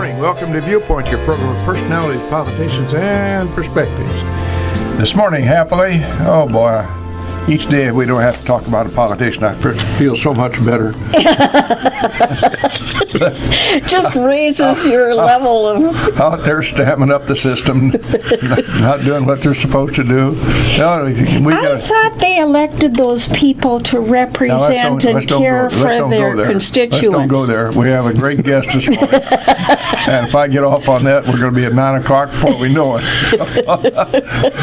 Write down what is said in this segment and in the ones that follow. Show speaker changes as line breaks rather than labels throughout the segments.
morning. Welcome to Viewpoint, your program of personalities, politicians, and perspectives. This morning, happily, oh boy, each day we don't have to talk about a politician. I feel so much better.
Just raises your level of...
Out there stamping up the system, not doing what they're supposed to do. No,
I thought they elected those people to represent and care for their constituents.
Let's don't go there. We have a great guest this morning. And if I get off on that, we're going to be at 9 o'clock before we know it.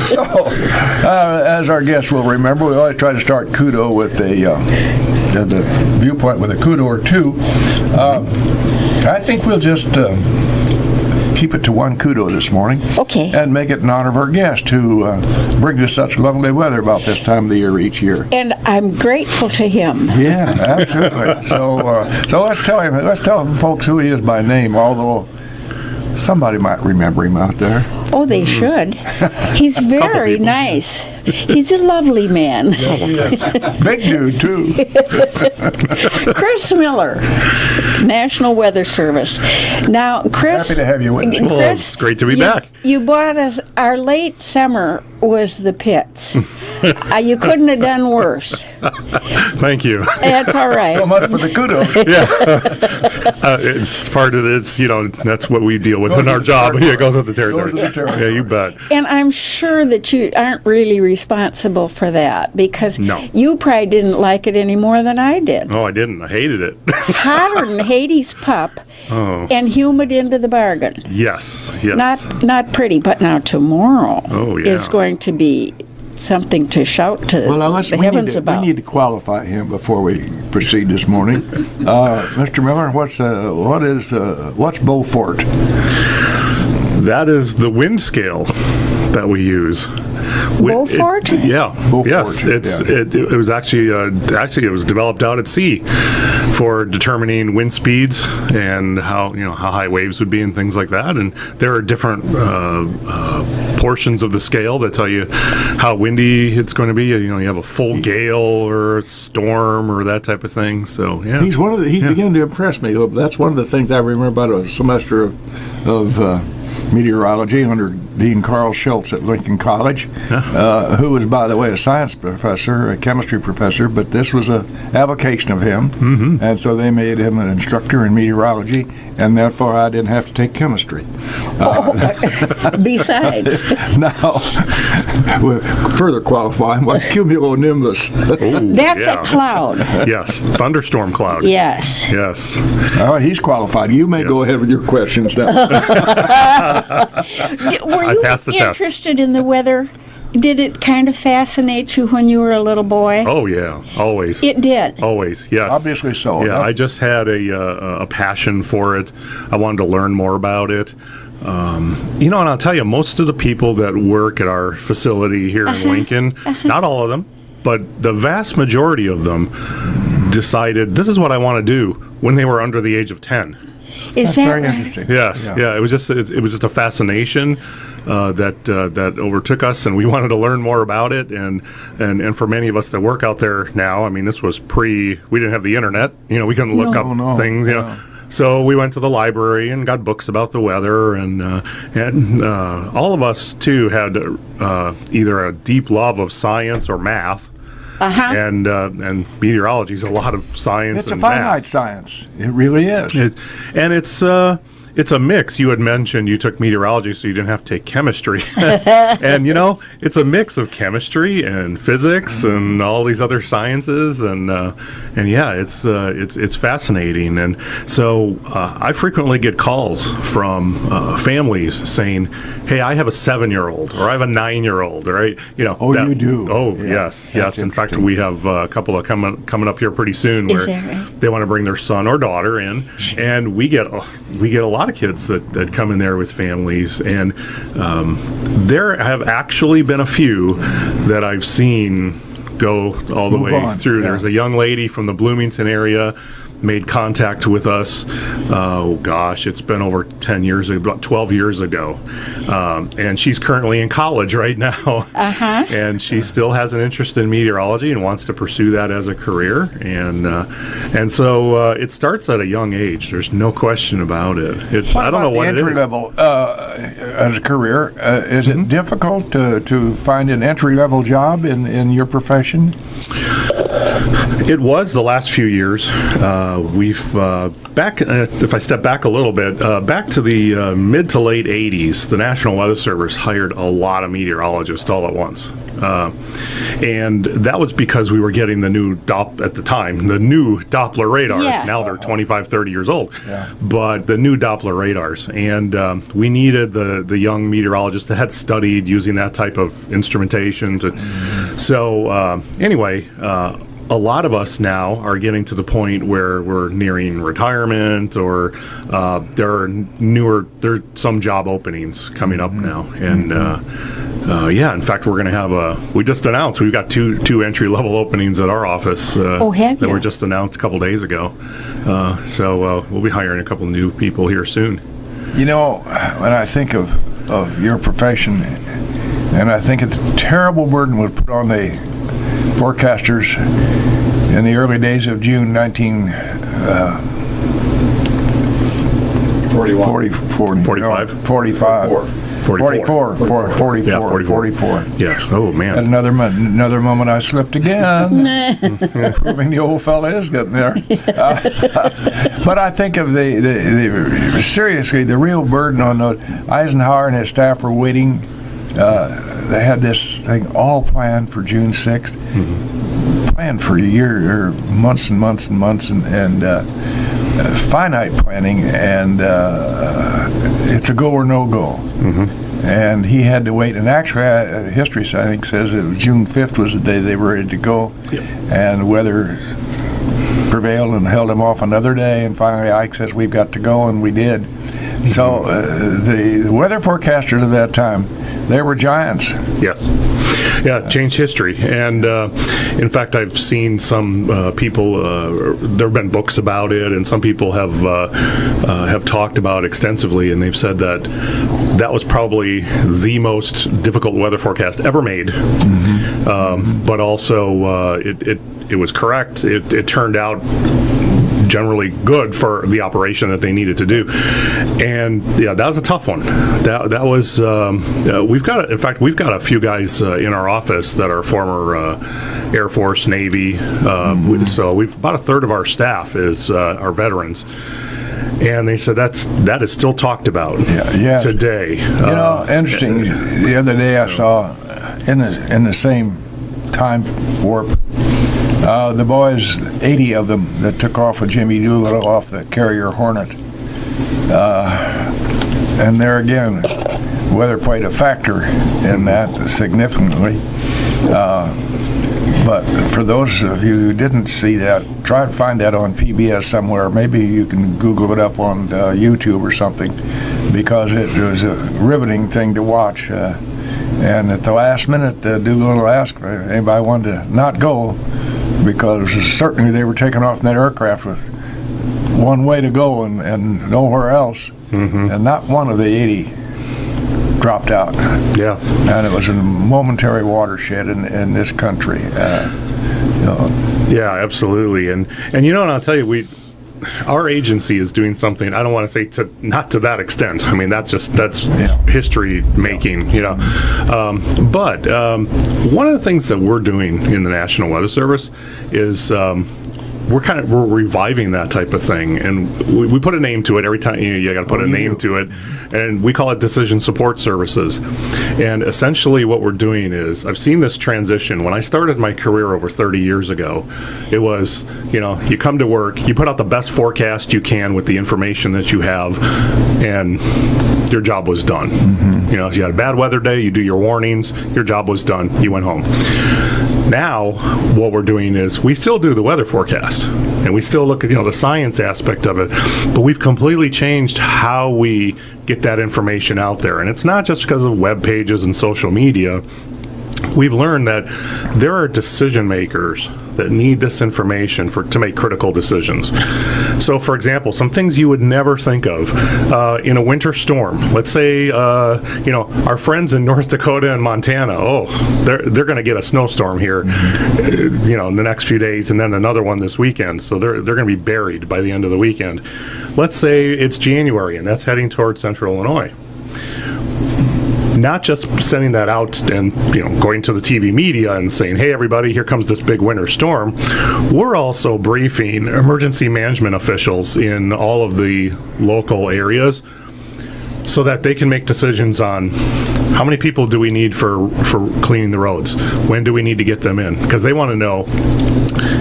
So, as our guest will remember, we always try to start kudo with the Viewpoint with a kudo or two. I think we'll just keep it to one kudo this morning.
Okay.
And make it in honor of our guest who brings us such lovely weather about this time of the year each year.
And I'm grateful to him.
Yeah, absolutely. So let's tell folks who he is by name, although somebody might remember him out there.
Oh, they should. He's very nice. He's a lovely man.
Big dude, too.
Chris Miller, National Weather Service. Now, Chris...
Happy to have you with us.
Well, it's great to be back.
You bought us... Our late summer was the pits. You couldn't have done worse.
Thank you.
That's all right.
So much for the kudos.
It's part of it. That's what we deal with in our job. Yeah, it goes with the territory. Yeah, you bet.
And I'm sure that you aren't really responsible for that because you probably didn't like it any more than I did.
No, I didn't. I hated it.
Hotter than Hades' pup and humid into the bargain.
Yes.
Not pretty, but now tomorrow is going to be something to shout to the heavens about.
We need to qualify him before we proceed this morning. Mr. Miller, what's Beaufort?
That is the wind scale that we use.
Beaufort?
Beaufort. Yes, it was actually it was developed out at sea for determining wind speeds and how high waves would be and things like that. And there are different portions of the scale that tell you how windy it's going to be. You have a full gale or a storm or that type of thing. So yeah,
he's beginning to impress me. That's one of the things I remember about a semester of meteorology under Dean Carl Schultz at Lincoln College, who was, by the way, a science professor, a chemistry professor, but this was a avocation of him, and so they made him an instructor in meteorology, and therefore I didn't have to take chemistry.
Besides.
Now, we're further qualifying, what's cumulonimbus?
That's a cloud.
Yes, thunderstorm cloud.
Yes.
All right, he's qualified. You may go ahead with your questions now.
Were you interested in the weather? Did it kind of fascinate you when you were a little boy?
Oh, yeah, always.
It did?
Always, yes.
Obviously so.
Yeah, I just had a passion for it. I wanted to learn more about it. And I'll tell you, most of the people that work at our facility here in Lincoln, not all of them, but the vast majority of them decided this is what I want to do when they were under the age of 10.
That's very interesting.
Yes, yeah. It was just a fascination that overtook us, and we wanted to learn more about it. And for many of us that work out there now, I mean, this was we didn't have the internet. We couldn't look up things. So we went to the library and got books about the weather, and all of us too had either a deep love of science or math. And meteorology is a lot of science.
It's a finite science. It really is.
It's a mix. You had mentioned you took meteorology, so you didn't have to take chemistry. And it's a mix of chemistry and physics and all these other sciences, and it's fascinating. And so I frequently get calls from families saying, "Hey, I have a 7-year-old, or I have a 9-year-old, or
you do?
Oh, yeah, yes. In fact, we have a couple of coming up here pretty soon where they want to bring their son or daughter in, and we get a lot of kids that come in there with families, and there have actually been a few that I've seen go all the way through. There's a young lady from the Bloomington area made contact with us, oh gosh, it's been over 10 years ago, about 12 years ago. And she's currently in college right now. And she still has an interest in meteorology and wants to pursue that as a career. And so it starts at a young age. There's no question about it. I don't know what it is.
Entry level as a career, is it difficult to find an entry level job in your profession?
It was the last few years. We've back. If I step back a little bit, back to the mid to late '80s, the National Weather Service hired a lot of meteorologists all at once, and that was because we were getting the new at the time the new Doppler radars.
Yeah.
Now they're 25, 30 years old,
Yeah.
but the new Doppler radars, and we needed the young meteorologists that had studied using that type of instrumentation. So anyway. A lot of us now are getting to the point where we're nearing retirement, or there's some job openings coming up now, and in fact, we're going to have we just announced we've got two entry level openings at our office that were just announced a couple days ago. So we'll be hiring a couple new people here soon.
You know, when I think of your profession, and I think it's a terrible burden was put on the forecasters in the early days of June 44.
Yes. Oh, man.
At another moment I slipped again, proving the old fella is getting there. But I think of seriously, the real burden on Eisenhower and his staff were waiting. They had this thing all planned for June 6th, planned for a year, or months and months and months, and finite planning, and it's a go or no go. And he had to wait. And actually, history, I think, says it was June 5th was the day they were ready to go, and the weather prevailed and held him off another day, and finally Ike says, we've got to go, and we did. So the weather forecasters at that time, they were giants.
Yes. Yeah, changed history. And in fact, I've seen some people, there have been books about it, and some people have talked about it extensively, and they've said that was probably the most difficult weather forecast ever made. But also, it was correct. It turned out generally good for the operation that they needed to do. And yeah, that was a tough one. That was we've got a few guys in our office that are former Air Force, Navy. So we've about a third of our staff are veterans. And they said that is still talked about today.
Interesting. The other day I saw in the same time warp, the boys, 80 of them that took off with Jimmy Doolittle off the Carrier Hornet. And there again, weather played a factor in that significantly. But for those of you who didn't see that, try to find that on PBS somewhere. Maybe you can Google it up on YouTube or something, because it was a riveting thing to watch. And at the last minute, Doolittle asked if anybody wanted to not go, because certainly they were taking off in that aircraft with one way to go and nowhere else. And not one of the 80 dropped out.
Yeah.
And it was a momentary watershed in this country.
Yeah, absolutely. And I'll tell you, our agency is doing something, I don't want to say not to that extent. I mean, that's history making, But one of the things that we're doing in the National Weather Service is we're reviving that type of thing, and we put a name to it every time. You got to put a name to it, and we call it Decision Support Services. And essentially, what we're doing is, I've seen this transition. When I started my career over 30 years ago, it was you come to work, you put out the best forecast you can with the information that you have, and your job was done. If you had a bad weather day, you do your warnings, your job was done, you went home. Now, what we're doing is we still do the weather forecast, and we still look at the science aspect of it, but we've completely changed how we get that information out there. And it's not just because of web pages and social media, we've learned that there are decision makers that need this information to make critical decisions. So, for example, some things you would never think of in a winter storm. Let's say, our friends in North Dakota and Montana. Oh, they're going to get a snowstorm here, in the next few days, and then another one this weekend. So they're going to be buried by the end of the weekend. Let's say it's January, and that's heading towards Central Illinois. Not just sending that out and going to the TV media and saying, hey everybody, here comes this big winter storm. We're also briefing emergency management officials in all of the local areas so that they can make decisions on how many people do we need for cleaning the roads? When do we need to get them in? Because they want to know,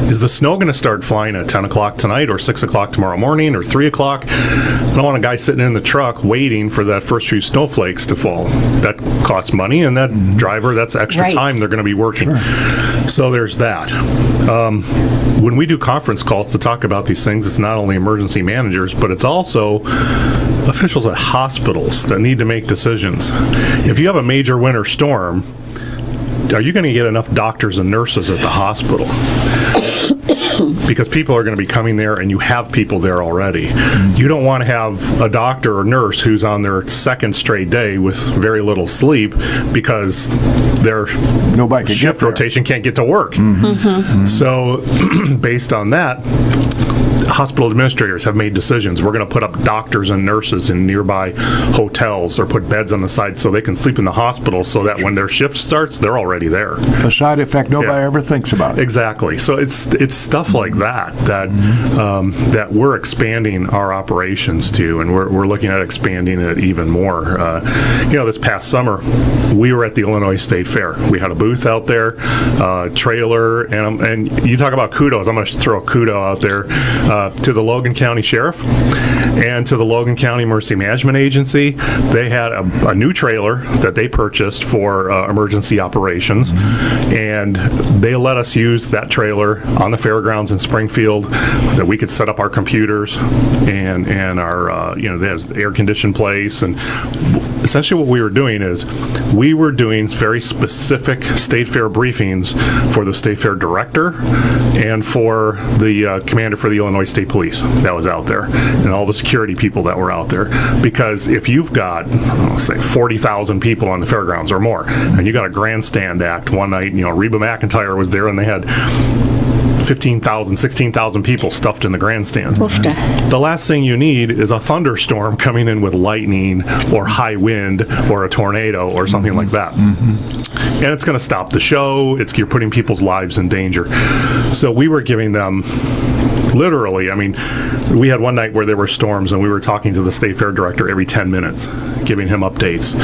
is the snow going to start flying at 10 o'clock tonight or 6 o'clock tomorrow morning or 3 o'clock? I don't want a guy sitting in the truck waiting for that first few snowflakes to fall. That costs money, and that driver, that's extra time they're going to be working. Sure. So there's that. When we do conference calls to talk about these things, it's not only emergency managers, but it's also officials at hospitals that need to make decisions. If you have a major winter storm, are you going to get enough doctors and nurses at the hospital? Because people are going to be coming there, and you have people there already. You don't want to have a doctor or nurse who's on their second straight day with very little sleep because their shift rotation can't get to work. So based on that, hospital administrators have made decisions. We're going to put up doctors and nurses in nearby hotels or put beds on the side so they can sleep in the hospital so that when their shift starts, they're already there.
A side effect nobody ever thinks about.
Exactly. So it's stuff like that we're expanding our operations to, and we're looking at expanding it even more. This past summer, we were at the Illinois State Fair. We had a booth out there, trailer, and you talk about kudos. I'm going to throw a kudo out there to the Logan County Sheriff and to the Logan County Emergency Management Agency. They had a new trailer that they purchased for emergency operations, and they let us use that trailer on the fairgrounds in Springfield, that we could set up our computers and our there's the air-conditioned place. And essentially what we were doing is we were doing very specific State Fair briefings for the State Fair director and for the commander for the Illinois State Police that was out there, and all the security people that were out there. Because if you've got, say, 40,000 people on the fairgrounds or more, and you got a grandstand act one night, Reba McEntire was there, and they had 15,000, 16,000 people stuffed in the grandstands. The last thing you need is a thunderstorm coming in with lightning or high wind or a tornado or something like that. And it's going to stop the show. You're putting people's lives in danger. So we were giving them literally, we had one night where there were storms, and we were talking to the State Fair director every 10 minutes, giving him updates.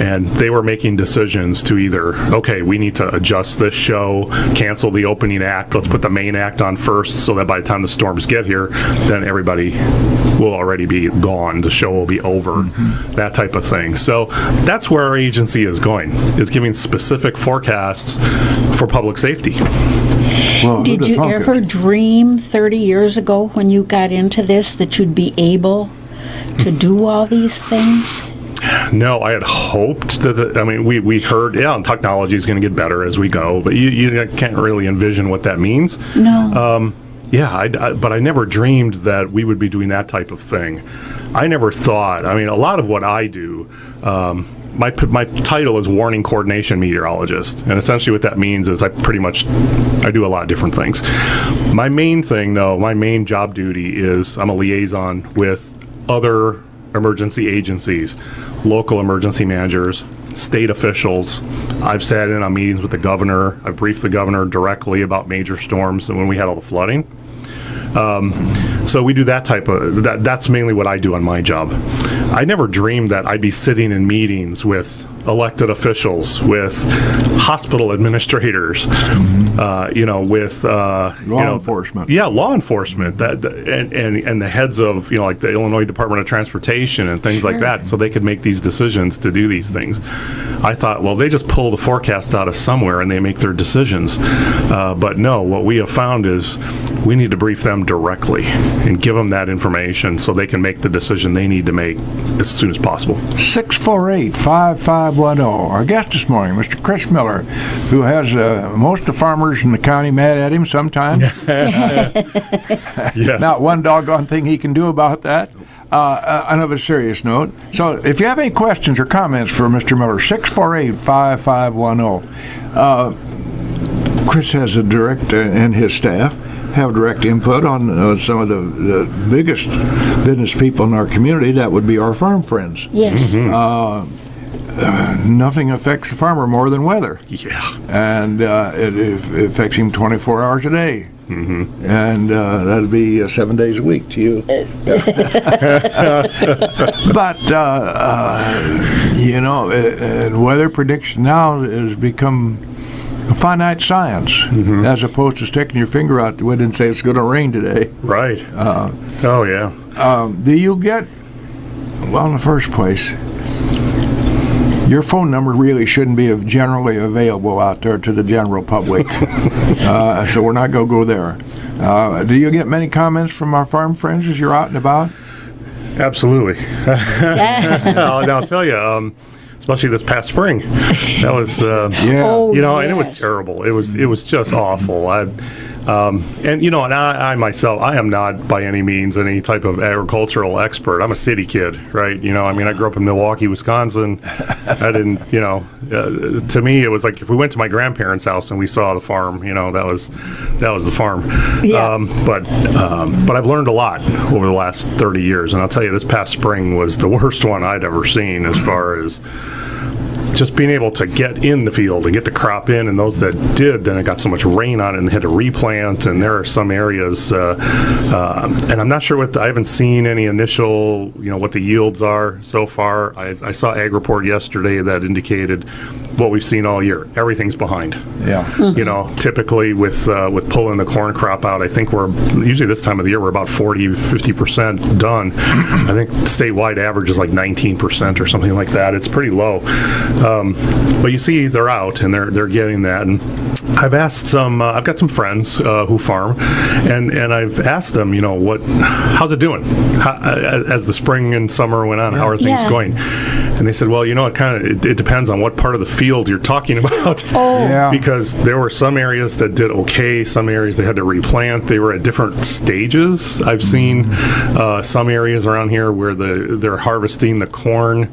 And they were making decisions to either, okay, we need to adjust this show, cancel the opening act, let's put the main act on first so that by the time the storms get here, then everybody will already be gone, the show will be over, that type of thing. So that's where our agency is going, is giving specific forecasts for public safety.
Well, did you ever dream 30 years ago when you got into this that you'd be able to do all these things?
No, I had hoped that, we heard, technology is going to get better as we go, but you can't really envision what that means.
No.
But I never dreamed that we would be doing that type of thing. I never thought, a lot of what I do, my title is Warning Coordination Meteorologist, and essentially what that means is I do a lot of different things. My main thing, though, my main job duty is I'm a liaison with other emergency agencies, local emergency managers, state officials. I've sat in on meetings with the governor. I've briefed the governor directly about major storms and when we had all the flooding. So we do that type of, that's mainly what I do on my job. I never dreamed that I'd be sitting in meetings with elected officials, with hospital administrators, with
law enforcement.
Yeah, law enforcement, and the heads of like the Illinois Department of Transportation and things like that, so they could make these decisions to do these things. I thought, well, they just pull the forecast out of somewhere and they make their decisions. But no, what we have found is we need to brief them directly and give them that information so they can make the decision they need to make as soon as possible.
648-5510. Our guest this morning, Mr. Chris Miller, who has most of the farmers in the county mad at him sometimes.
Yes.
Not one doggone thing he can do about that. On a serious note, so if you have any questions or comments for Mr. Miller, 648-5510. Chris has a direct, and his staff have direct input on some of the biggest business people in our community. That would be our farm friends.
Yes.
Nothing affects the farmer more than weather.
Yeah.
And it affects him 24 hours a day.
Mm-hmm.
And that'd be 7 days a week to you. But, weather prediction now has become a finite science, as opposed to sticking your finger out the wind and say it's going to rain today.
Right. Oh, yeah.
Do you get, well, in the first place, your phone number really shouldn't be generally available out there to the general public, so we're not going to go there. Do you get many comments from our farm friends as you're out and about?
Absolutely. I'll tell you, especially this past spring, that was, and it was terrible. It was just awful. And I myself, I am not by any means any type of agricultural expert. I'm a city kid, right? I grew up in Milwaukee, Wisconsin. I didn't, to me, it was like if we went to my grandparents' house and we saw the farm, that was the farm.
Yeah.
But I've learned a lot over the last 30 years, and I'll tell you, this past spring was the worst one I'd ever seen as far as just being able to get in the field and get the crop in, and those that did, then it got so much rain on it and they had to replant, and there are some areas, and I'm not sure I haven't seen any initial, what the yields are so far. I saw Ag Report yesterday that indicated what we've seen all year. Everything's behind.
Yeah.
Typically with pulling the corn crop out, I think we're, usually this time of the year, we're about 40-50% done. I think statewide average is like 19% or something like that. It's pretty low. But you see, they're out and they're getting that. And I've asked I've got some friends who farm, and I've asked them, how's it doing? As the spring and summer went on, how are things going? And they said, well, it depends on what part of the field you're talking about.
Oh.
Yeah.
Because there were some areas that did okay, some areas they had to replant. They were at different stages. I've seen some areas around here where they're harvesting the corn.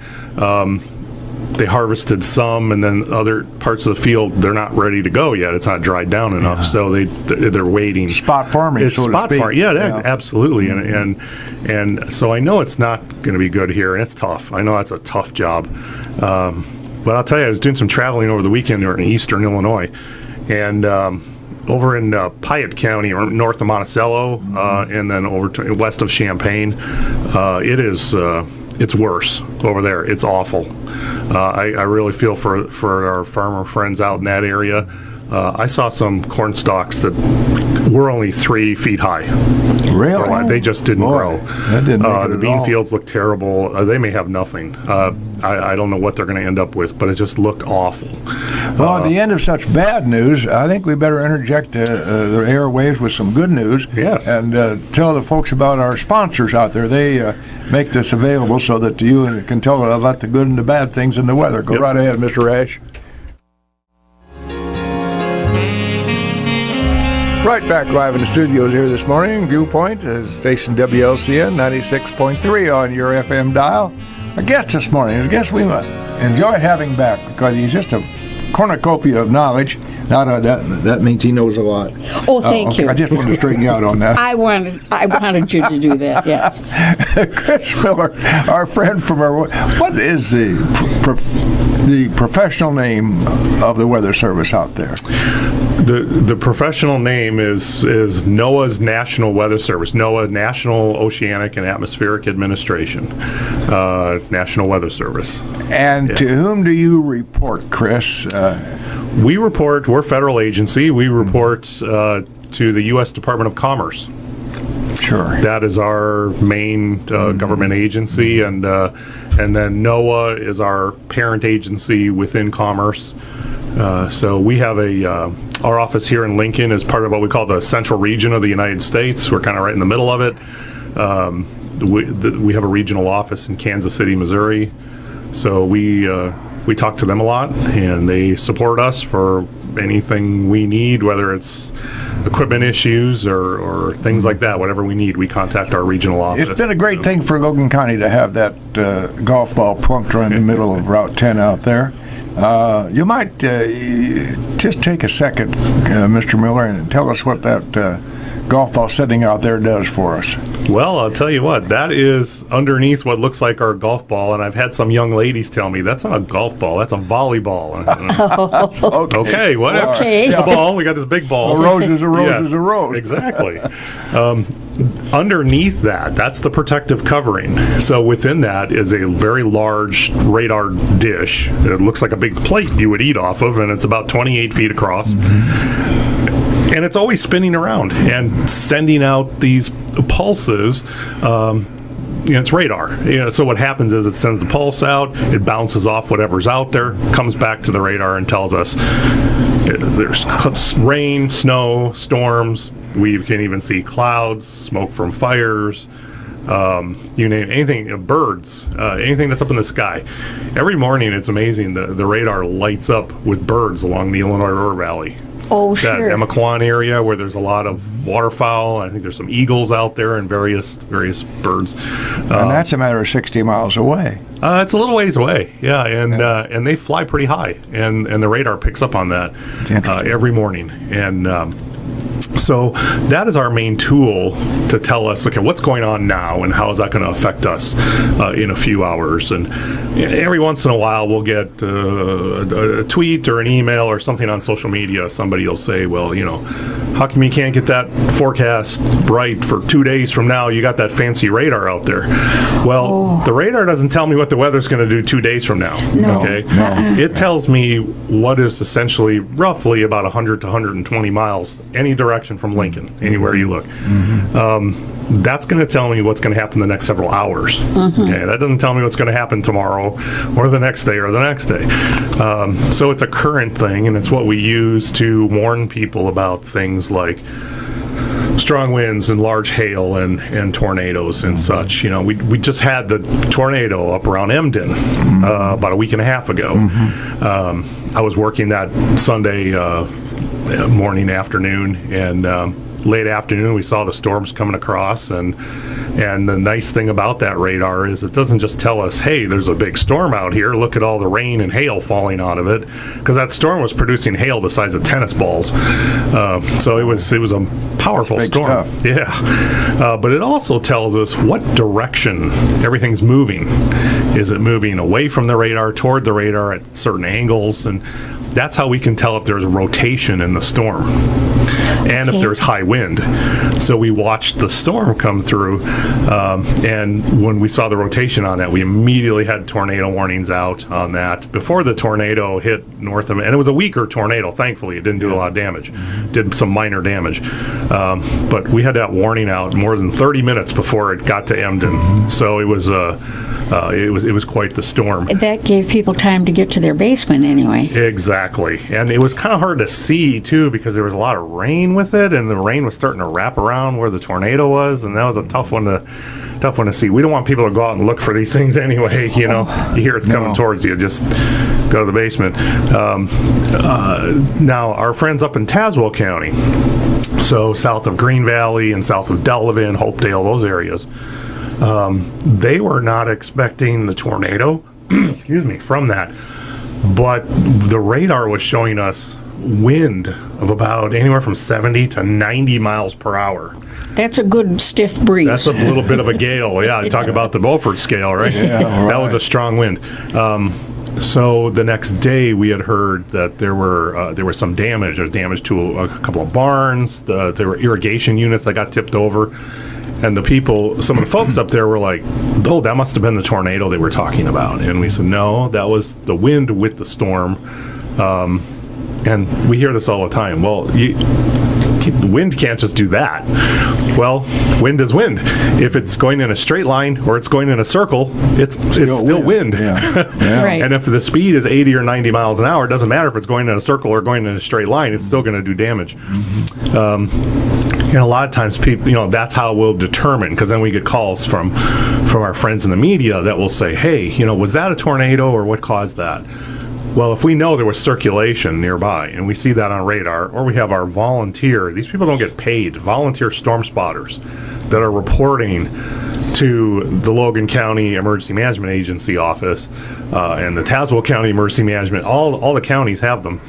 They harvested some, and then other parts of the field, they're not ready to go yet. It's not dried down enough, so they're waiting.
Spot farming,
it's
so to
spot
speak.
farming. Yeah, absolutely. And so I know it's not going to be good here, and it's tough. I know that's a tough job. But I'll tell you, I was doing some traveling over the weekend in eastern Illinois, and over in Piatt County, or north of Monticello, and then over to west of Champaign, it's worse over there. It's awful. I really feel for our farmer friends out in that area. I saw some corn stalks that were only 3 feet high.
Really?
They just didn't grow.
That didn't make it
the
at
bean
all.
fields look terrible. They may have nothing. I don't know what they're going to end up with, but it just looked awful.
Well, at the end of such bad news, I think we better interject the airwaves with some good news.
Yes.
And tell the folks about our sponsors out there. They make this available so that you can tell about the good and the bad things in the weather. Go right ahead, Mr. Ash. Right back live in the studios here this morning. Viewpoint, station WLCN 96.3 on your FM dial. Our guest this morning, a guest we enjoy having back because he's just a cornucopia of knowledge. Now that means he knows a lot.
Oh, thank you.
I just wanted to straighten you out on that.
I wanted you to do that, yes.
Chris Miller, our friend from what is the professional name of the Weather Service out there?
The professional name is NOAA's National Weather Service, NOAA, National Oceanic and Atmospheric Administration, National Weather Service.
And to whom do you report, Chris?
We're a federal agency. We report to the U.S. Department of Commerce.
Sure.
That is our main government agency, and then NOAA is our parent agency within Commerce. So we have a Our office here in Lincoln is part of what we call the central region of the United States. We're kind of right in the middle of it. We have a regional office in Kansas City, Missouri. So we talk to them a lot, and they support us for anything we need, whether it's equipment issues or things like that. Whatever we need, we contact our regional office.
It's been a great thing for Logan County to have that golf ball plunked right in the middle of Route 10 out there. You might just take a second, Mr. Miller, and tell us what that golf ball sitting out there does for us.
Well, I'll tell you what, that is underneath what looks like our golf ball, and I've had some young ladies tell me, that's not a golf ball, that's a volleyball. Okay, whatever.
Okay.
It's a ball, we got this big ball.
A rose is a rose
Yes,
is a rose.
Exactly. Underneath that's the protective covering. So within that is a very large radar dish. It looks like a big plate you would eat off of, and it's about 28 feet across. And it's always spinning around and sending out these pulses. It's radar. So what happens is it sends the pulse out, it bounces off whatever's out there, comes back to the radar and tells us there's rain, snow, storms. We can even see clouds, smoke from fires. You name anything, birds, anything that's up in the sky. Every morning, it's amazing. The radar lights up with birds along the Illinois River Valley.
Oh,
That
sure.
Emaquan area where there's a lot of waterfowl. I think there's some eagles out there and various birds.
And that's a matter of 60 miles away.
It's a little ways away, yeah, and they fly pretty high, and the radar picks up on that every morning, and so that is our main tool to tell us, okay, what's going on now, and how is that going to affect us in a few hours. And every once in a while, we'll get a tweet or an email or something on social media. Somebody will say, well, how come you can't get that forecast right for 2 days from now? You got that fancy radar out there. Well, the radar doesn't tell me what the weather's going to do 2 days from now.
No.
Okay, it tells me what is essentially roughly about 100 to 120 miles any direction from Lincoln, anywhere you look. That's going to tell me what's going to happen the next several hours. Okay, that doesn't tell me what's going to happen tomorrow or the next day or the next day. So it's a current thing, and it's what we use to warn people about things like strong winds and large hail and tornadoes and such. We just had the tornado up around Emden about a week and a half ago. I was working that Sunday morning, afternoon, and late afternoon we saw the storms coming across, and the nice thing about that radar is it doesn't just tell us, hey, there's a big storm out here, look at all the rain and hail falling out of it, because that storm was producing hail the size of tennis balls. So it was a powerful
big
storm.
stuff.
Yeah. But it also tells us what direction everything's moving. Is it moving away from the radar, toward the radar at certain angles? And that's how we can tell if there's rotation in the storm and if there's high wind. So we watched the storm come through, and when we saw the rotation on that, we immediately had tornado warnings out on that before the tornado hit north of it. And it was a weaker tornado, thankfully. It didn't do a lot of damage. Did some minor damage. But we had that warning out more than 30 minutes before it got to Emden. So it was quite the storm.
That gave people time to get to their basement anyway.
Exactly. And it was kind of hard to see, too, because there was a lot of rain with it, and the rain was starting to wrap around where the tornado was, and that was a tough one to see. We don't want people to go out and look for these things anyway, You hear it's coming towards you, just go to the basement. Now, our friends up in Tazewell County, so south of Green Valley and south of Delavan, Hopedale, those areas, they were not expecting the tornado, from that. But the radar was showing us wind of about anywhere from 70 to 90 miles per hour.
That's a good stiff breeze.
That's a little bit of a gale. Yeah, talk about the Beaufort scale, right?
Yeah, right.
That was a strong wind. So the next day, we had heard that there was some damage. There was damage to a couple of barns. There were irrigation units that got tipped over. And some of the folks up there were like, oh, that must have been the tornado they were talking about. And we said, no, that was the wind with the storm. And we hear this all the time. Well, wind can't just do that. Well, wind is wind. If it's going in a straight line or it's going in a circle, it's still wind.
Yeah. Yeah.
Right.
And if the speed is 80 or 90 miles an hour, it doesn't matter if it's going in a circle or going in a straight line, it's still going to do damage. And a lot of times people, that's how we'll determine, because then we get calls from our friends in the media that will say, hey, was that a tornado or what caused that? Well, if we know there was circulation nearby and we see that on radar, or we have our these people don't get paid, volunteer storm spotters that are reporting to the Logan County Emergency Management Agency office and the Tazewell County Emergency Management, all the counties have them.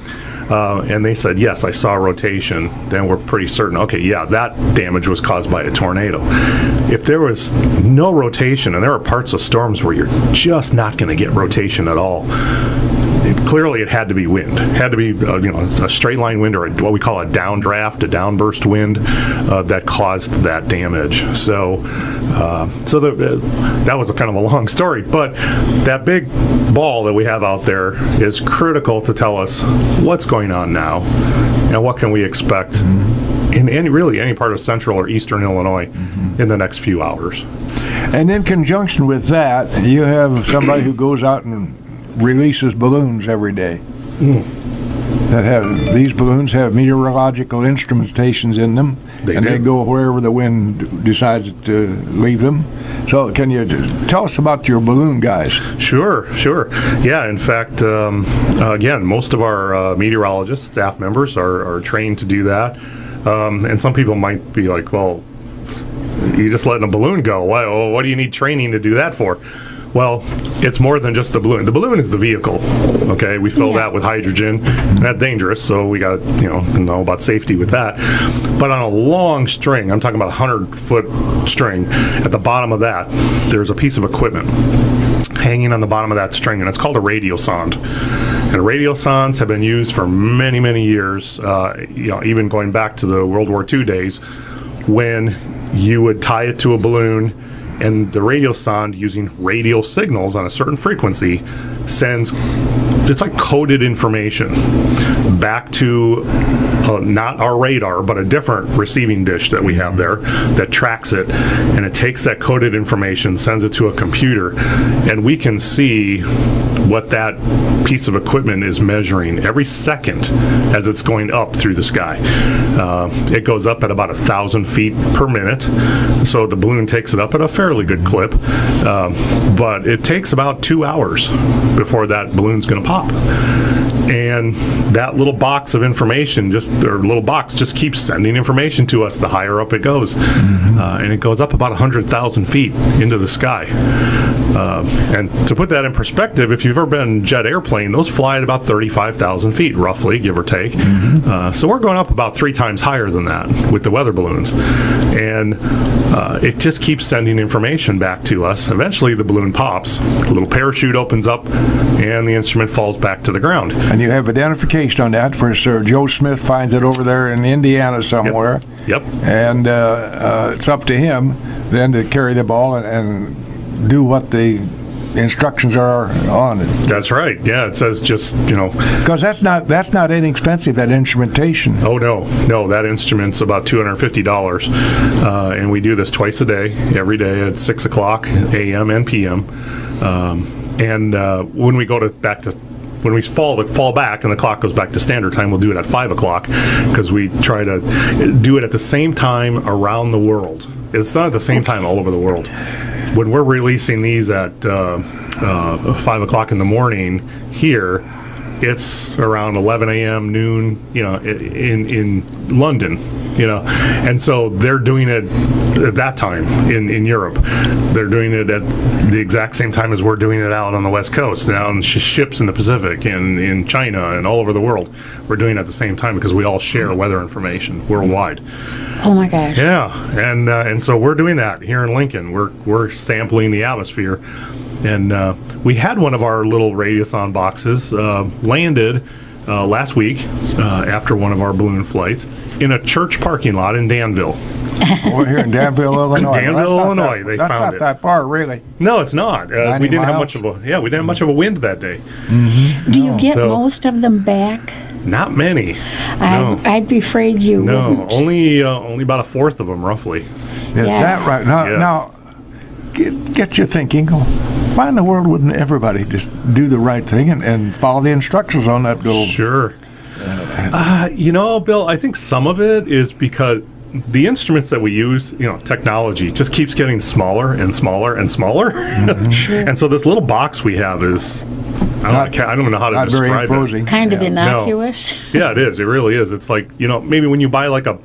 And they said, yes, I saw a rotation. Then we're pretty certain, okay, yeah, that damage was caused by a tornado. If there was no rotation, and there are parts of storms where you're just not going to get rotation at all, clearly it had to be wind. It had to be a straight line wind, or what we call a downdraft, a downburst wind that caused that damage. So that was kind of a long story, but that big ball that we have out there is critical to tell us what's going on now and what can we expect in any part of central or eastern Illinois in the next few hours.
And in conjunction with that, you have somebody who goes out and releases balloons every day. These balloons have meteorological instrumentations in them, they go wherever the wind decides to leave them. So can you tell us about your balloon guys? Sure.
Yeah, in fact, again, most of our meteorologists, staff members are trained to do that. And some people might be like, well, you're just letting a balloon go. What do you need training to do that for? Well, it's more than just the balloon. The balloon is the vehicle, okay? We fill that with hydrogen. That's dangerous, so we got to know about safety with that. But on a long string, I'm talking about a 100-foot string, at the bottom of that, there's a piece of equipment hanging on the bottom of that string, and it's called a radiosonde. And radiosondes have been used for many, many years, even going back to the World War II days, when you would tie it to a balloon, and the radiosonde, using radio signals on a certain frequency, sends, it's like coded information back to not our radar, but a different receiving dish that we have there that tracks it, and it takes that coded information, sends it to a computer, and we can see what that piece of equipment is measuring every second as it's going up through the sky. It goes up at about 1,000 feet per minute, so the balloon takes it up at a fairly good clip, but it takes about 2 hours before that balloon's going to pop. And that little box of information, just keeps sending information to us the higher up it goes. And it goes up about 100,000 feet into the sky. And to put that in perspective, if you've ever been in a jet airplane, those fly at about 35,000 feet, roughly, give or take. So we're going up about 3 times higher than that with the weather balloons. And it just keeps sending information back to us. Eventually, the balloon pops, a little parachute opens up, and the instrument falls back to the ground. And you have identification on that, for Sir Joe Smith finds it over there in Indiana somewhere. Yep. And it's up to him then to carry the ball and do what the instructions are on it. That's right. Yeah, it says just, because that's not inexpensive, that instrumentation. Oh, no, that instrument's about $250, and we do this twice a day, every day at 6 o'clock a.m. and p.m. And when we go when we fall back and the clock goes back to standard time, we'll do it at 5 o'clock, because we try to do it at the same time around the world. It's not at the same time all over the world. When we're releasing these at 5 o'clock in the morning here, it's around 11 a.m., noon, in London, and so they're doing it at that time in Europe. They're doing it at the exact same time as we're doing it out on the West Coast, now on ships in the Pacific and in China and all over the world. We're doing it at the same time because we all share weather information worldwide.
Oh my gosh.
Yeah, and so we're doing that here in Lincoln. We're sampling the atmosphere. And we had one of our little radiosonde boxes landed last week after one of our balloon flights in a church parking lot in Danville.
We're here in Danville, Illinois.
Danville, Illinois. They
that's
found
not
it.
that far, really.
No, it's not. We
90
didn't have
miles?
much of a we didn't have much of a wind that day.
Do you get
So-
most of them back?
Not many. No.
I'd be afraid you
No,
wouldn't.
only about a fourth of them, roughly.
Is
Yeah.
that right? Now,
Yes.
now get you thinking, why in the world wouldn't everybody just do the right thing and follow the instructions on that little...
Sure. Bill, I think some of it is because the instruments that we use, technology just keeps getting smaller and smaller and smaller. And so this little box we have is, I don't even know how to
Not very
describe it.
imposing.
Kind of
Yeah.
innocuous.
Yeah, it is. It really is. It's like, maybe when you buy like a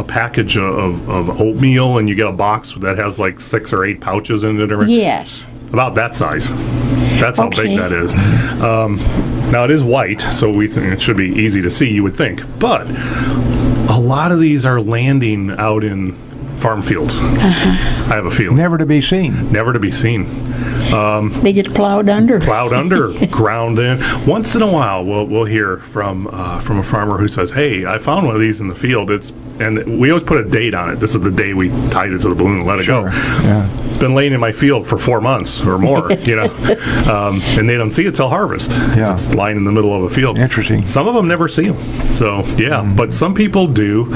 package of oatmeal and you get a box that has like 6 or 8 pouches in it, or
Yes.
about that size. That's how
Okay.
big that is. Now it is white, so we think it should be easy to see, you would think. But a lot of these are landing out in farm fields. I have a feeling.
Never to be seen.
Never to be seen.
They get plowed under.
Plowed under, ground in. Once in a while, we'll hear from a farmer who says, "Hey, I found one of these in the field. And we always put a date on it. This is the day we tied it to the balloon and let it go.
Yeah.
It's been laying in my field for 4 months or more, and they don't see it till harvest.
Yeah.
It's lying in the middle of a field.
Interesting.
Some of them never see them. So, yeah, but some people do.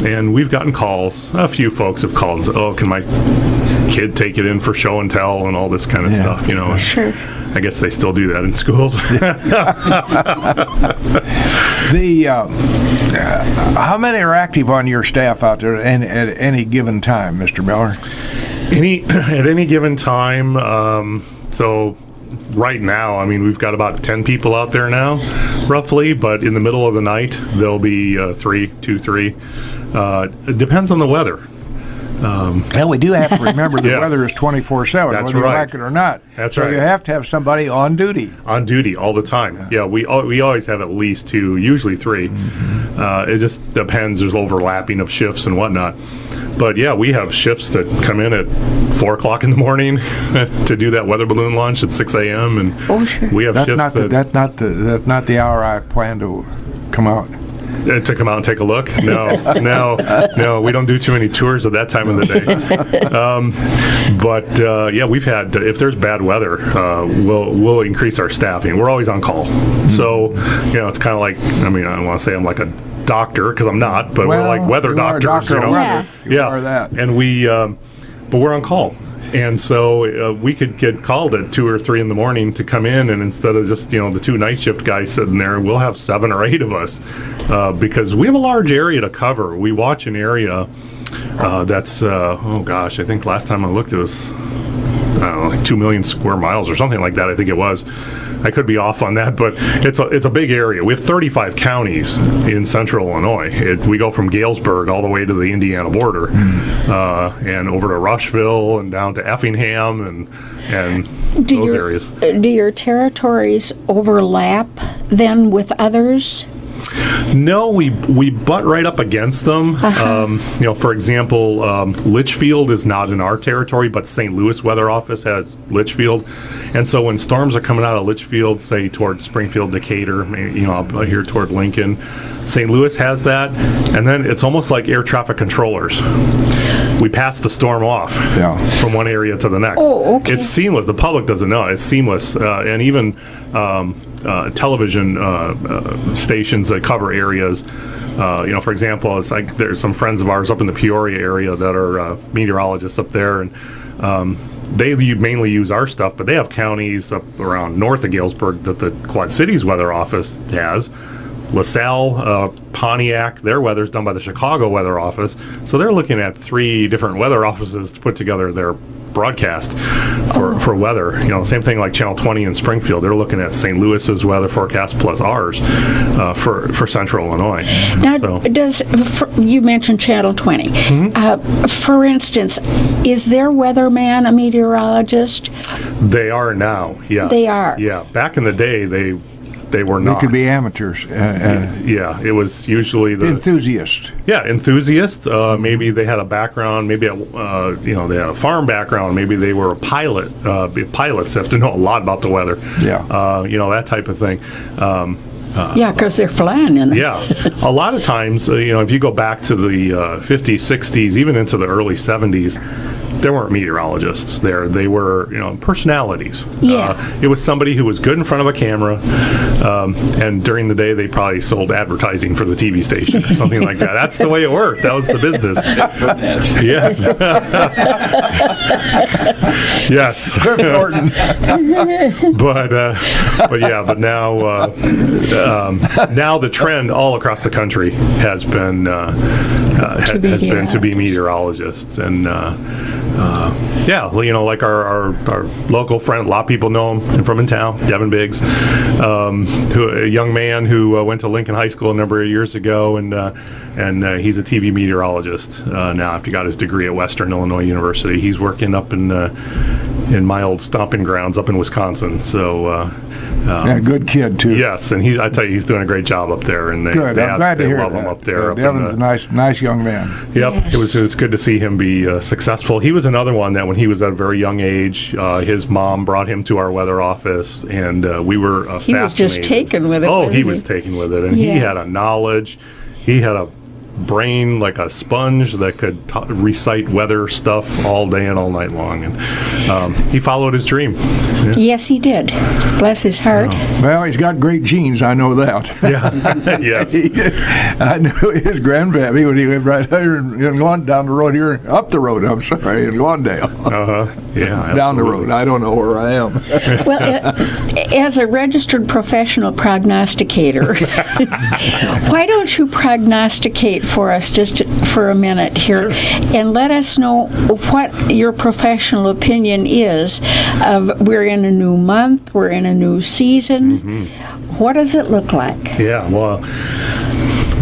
And we've gotten calls. A few folks have called and said, "Oh, can my kid take it in for show and tell and all this kind of stuff?"
Sure.
I guess they still do that in schools.
How many are active on your staff out there at any given time, Mr. Miller?
At any given time, so right now, I mean, we've got about 10 people out there now, roughly, but in the middle of the night, there'll be 3. It depends on the weather.
Well, we do have to remember the
Yeah.
weather is 24/7,
That's
whether you
right.
like it or not.
That's
so
right.
you have to have somebody on duty.
On duty all the time. Yeah, we always have at least 2, usually 3. It just depends. There's overlapping of shifts and whatnot. But yeah, we have shifts that come in at 4 o'clock in the morning to do that weather balloon launch at 6 a.m. And
Oh, sure.
we have
That's
shifts
that's not the hour I plan to come out.
to come out and take a look. No, we don't do too many tours at that time of the day. But yeah, we've had, if there's bad weather, we'll increase our staffing. We're always on call. So, it's kind of like, I don't want to say I'm like a doctor, because I'm not, but we're like weather
you are a
doctors.
doctor of weather. You
Yeah,
are that.
and we, but we're on call. And so we could get called at 2 or 3 in the morning to come in, and instead of just the 2 night shift guys sitting there, we'll have 7 or 8 of us because we have a large area to cover. We watch an area that's I think last time I looked it was like 2 million square miles or something like that. I think it was. I could be off on that, but it's a big area. We have 35 counties in central Illinois. We go from Galesburg all the way to the Indiana border, and over to Rushville and down to Effingham and those areas.
Do your territories overlap then with others?
No, we butt right up against them. For example, Litchfield is not in our territory, but St. Louis Weather Office has Litchfield. And so when storms are coming out of Litchfield, say toward Springfield, Decatur, up here toward Lincoln, St. Louis has that. And then it's almost like air traffic controllers. We pass the storm off from one area to the next.
Oh, okay.
It's seamless. The public doesn't know. It's seamless. And even television stations that cover areas. For example, it's like there's some friends of ours up in the Peoria area that are meteorologists up there, and they mainly use our stuff, but they have counties up around north of Galesburg that the Quad Cities Weather Office has. LaSalle, Pontiac, their weather's done by the Chicago Weather Office. So they're looking at 3 different weather offices to put together their broadcast for weather. Same thing like Channel 20 in Springfield. They're looking at St. Louis's weather forecast plus ours for central Illinois.
Now, you mentioned Channel 20. For instance, is their weatherman a meteorologist?
They are now, yes.
They are.
Yeah. Back in the day, they were not.
They could be amateurs.
Yeah, it was usually the
enthusiast.
Yeah, enthusiast. Maybe they had a background. Maybe they had a farm background. Maybe they were a pilot. Pilots have to know a lot about the weather.
Yeah.
That type of thing.
Yeah, because they're flying in it.
Yeah, a lot of times, if you go back to the 50s, 60s, even into the early 70s, there weren't meteorologists there. They were, personalities.
Yeah.
It was somebody who was good in front of a camera, and during the day they probably sold advertising for the TV station, something like that. That's the way it worked. That was the business. Yes. Yes.
Important.
but now the trend all across the country has been to be meteorologists, and like our local friend, a lot of people know him from in town, Devin Biggs, a young man who went to Lincoln High School a number of years ago, and he's a TV meteorologist now after he got his degree at Western Illinois University. He's working up in my old stomping grounds up in Wisconsin. So.
Good kid too.
Yes, and I tell you, he's doing a great job up there. And
good. I'm glad to hear
love
that.
him up there.
Devin's a nice young man.
Yep,
Yes.
it was good to see him be successful. He was another one that when he was at a very young age, his mom brought him to our weather office, and we were fascinated.
He was just taken with it.
Oh,
wasn't
he was taken with it, and he had a knowledge. He had a brain like a sponge that could recite weather stuff all day and all night long, and he followed his dream. Yeah.
Yes, he did. Bless his heart.
Well, he's got great genes, I know that.
Yeah. Yes.
I knew his grandpappy when he lived right here in down the road here, up the road, I'm sorry, in Lawndale.
Yeah.
Down the
absolutely.
road. I don't know where I am.
Well, as a registered professional prognosticator, why don't you prognosticate for us just for a minute here, and let us know what your professional opinion is of, we're in a new month, we're in a new season. What does it look like?
Yeah, well,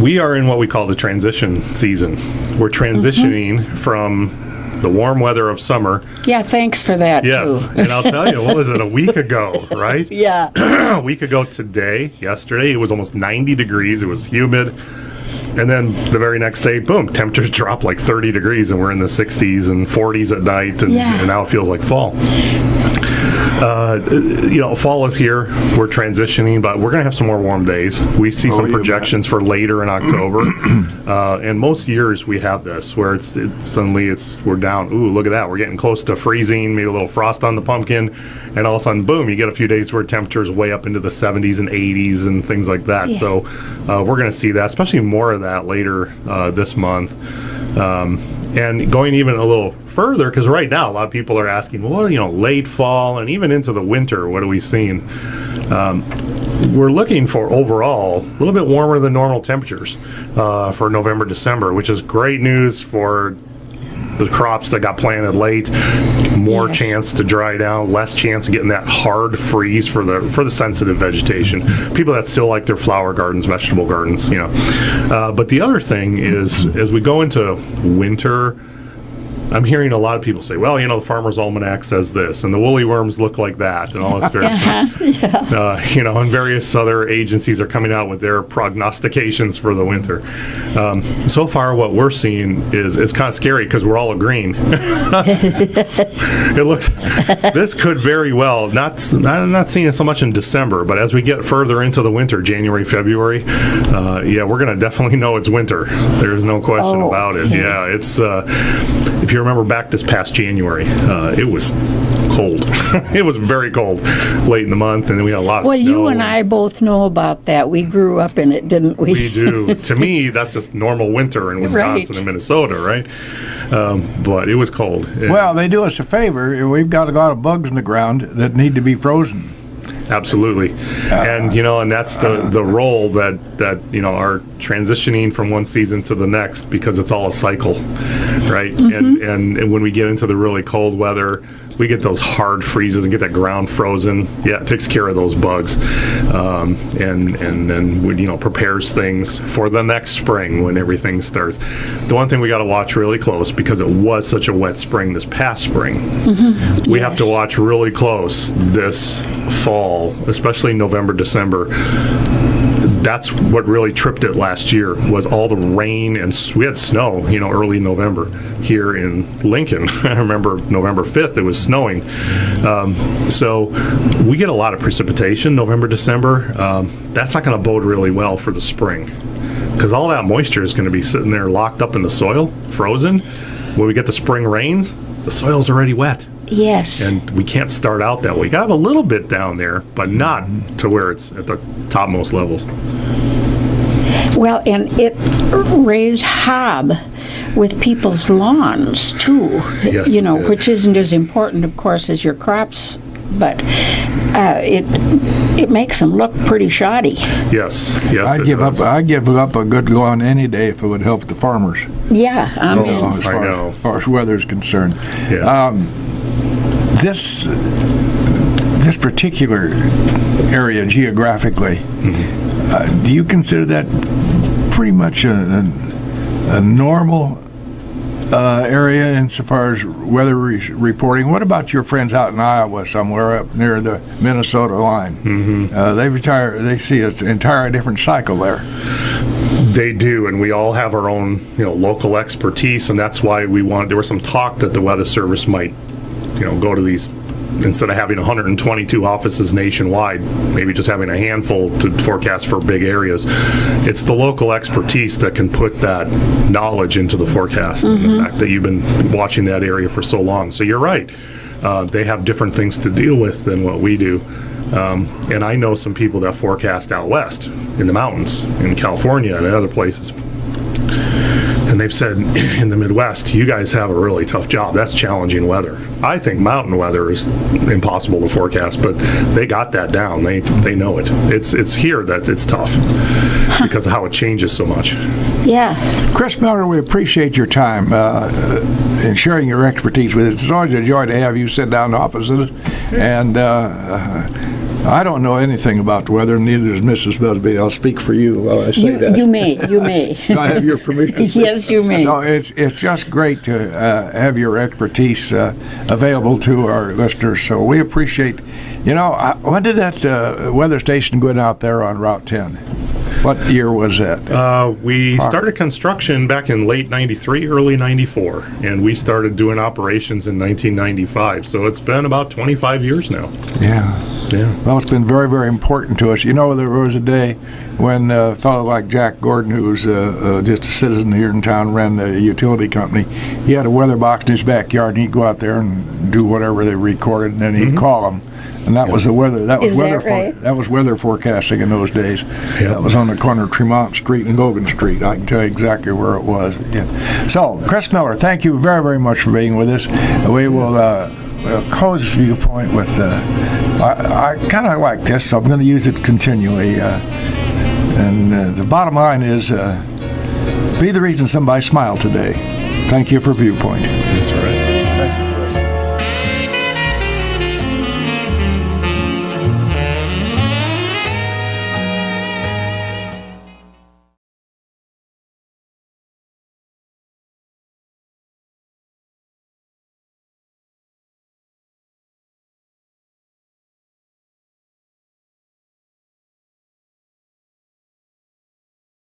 we are in what we call the transition season. We're transitioning from the warm weather of summer.
Yeah, thanks for that.
Yes,
too.
and I'll tell you, what was it, a week ago, right?
Yeah.
A week ago yesterday, it was almost 90 degrees. It was humid. And then the very next day, boom, temperatures drop like 30 degrees, and we're in the 60s and 40s at night, and now it feels like fall. Fall is here. We're transitioning, but we're going to have some more warm days. We see some projections for later in October, and most years we have this where it's suddenly we're down. Ooh, look at that! We're getting close to freezing. Maybe a little frost on the pumpkin, and all of a sudden, boom! You get a few days where temperatures way up into the 70s and 80s and things like that.
Yeah.
So we're going to see that, especially more of that later this month. And going even a little further, because right now a lot of people are asking, well, late fall and even into the winter, what are we seeing? We're looking for overall a little bit warmer than normal temperatures for November, December, which is great news for the crops that got planted late. More chance to dry down, less chance of getting that hard freeze for the sensitive vegetation. People that still like their flower gardens, vegetable gardens, But the other thing is, as we go into winter, I'm hearing a lot of people say, well, the Farmer's Almanac says this, and the woolly worms look like that, and all this various and various other agencies are coming out with their prognostications for the winter. So far, what we're seeing is it's kind of scary because we're all agreeing. It looks, this could very well, I'm not seeing it so much in December, but as we get further into the winter, January, February, we're going to definitely know it's winter. There's no question about it. Yeah, it's, if you remember back this past January, it was cold. It was very cold late in the month, and then we had a lot of snow.
Well, you and I both know about that. We grew up in it, didn't we?
We do. To me, that's just normal winter in Wisconsin and Minnesota, right? But it was cold.
Well, they do us a favor. We've got a lot of bugs in the ground that need to be frozen.
Absolutely. And that's the role that are transitioning from one season to the next, because it's all a cycle, right? And when we get into the really cold weather, we get those hard freezes and get that ground frozen. Yeah, it takes care of those bugs, and then prepares things for the next spring when everything starts. The one thing we got to watch really close, because it was such a wet spring this past spring, we have to watch really close this fall, especially November, December. that's what really tripped it last year, was all the rain, and we had snow, early November here in Lincoln. I remember November 5th, it was snowing. So we get a lot of precipitation November, December. That's not going to bode really well for the spring, because all that moisture is going to be sitting there locked up in the soil, frozen. When we get the spring rains, the soil's already wet.
Yes.
And we can't start out that way. We have a little bit down there, but not to where it's at the topmost levels.
Well, and it raised hob with people's lawns, too.
Yes, it did.
Which isn't as important, of course, as your crops, but it makes them look pretty shoddy.
Yes,
I give up a good lawn any day if it would help the farmers.
Yeah, I mean.
As far as weather is concerned.
Yeah.
This particular area geographically, do you consider that pretty much a normal area insofar as weather reporting? What about your friends out in Iowa somewhere up near the Minnesota line? They see an entirely different cycle there.
They do, and we all have our own, local expertise, and that's why there was some talk that the Weather Service might, go to these, instead of having 122 offices nationwide, maybe just having a handful to forecast for big areas. It's the local expertise that can put that knowledge into the forecast, and the fact that you've been watching that area for so long. So you're right. They have different things to deal with than what we do. And I know some people that forecast out west in the mountains, in California and other places. And they've said, in the Midwest, you guys have a really tough job. That's challenging weather. I think mountain weather is impossible to forecast, but they got that down. They know it. It's here that it's tough because of how it changes so much.
Yeah.
Chris Miller, we appreciate your time and sharing your expertise with us. It's always a joy to have you sit down opposite us. And I don't know anything about the weather, neither does Mrs. Busby. I'll speak for you while I say that.
You may.
I have your permission.
Yes, you may.
So it's just great to have your expertise available to our listeners. So we appreciate. When did that weather station go out there on Route 10? What year was that?
We started construction back in late 93, early 94, and we started doing operations in 1995. So it's been about 25 years now.
Yeah. Well, it's been very, very important to us. There was a day when a fellow like Jack Gordon, who was just a citizen here in town, ran the utility company. He had a weather box in his backyard, and he'd go out there and do whatever they recorded, and then he'd call them. And that was the weather. That was weather forecasting in those days. Yep. That was on the corner of Tremont Street and Logan Street. I can tell you exactly where it was. Yeah. So, Chris Miller, thank you very, very much for being with us. We will close Viewpoint with. I kind of like this, so I'm going to use it continually. And the bottom line is, be the reason somebody smiled today. Thank you for Viewpoint.